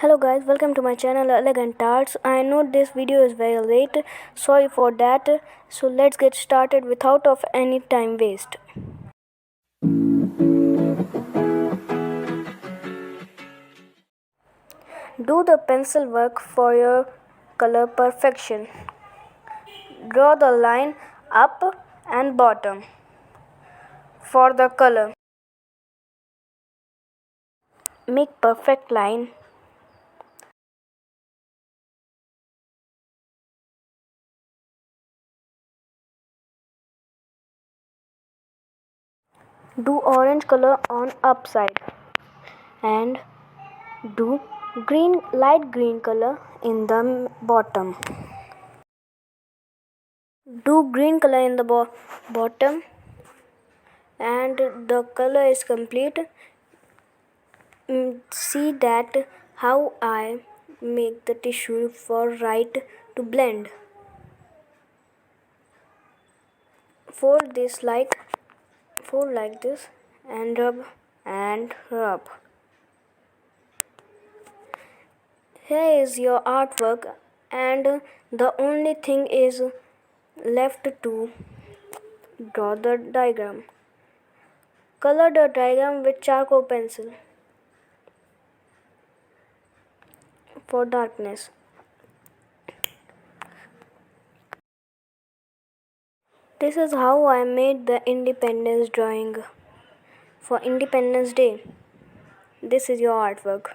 Hello guys, welcome to my channel Elegant Arts. I know this video is very late, sorry for that. So let's get started without of any time waste. Do the pencil work for your color perfection. Draw the line up and bottom for the color. Make perfect line. Do orange color on upside and do light green color in the bottom. Do green color in the bottom and the color is complete. See that how I make the tissue for right to blend. Fold like this and rub. Here is your artwork, and the only thing is left to draw the diagram. Color the diagram with charcoal pencil for darkness. This is how I made the independence drawing for Independence Day. This is your artwork.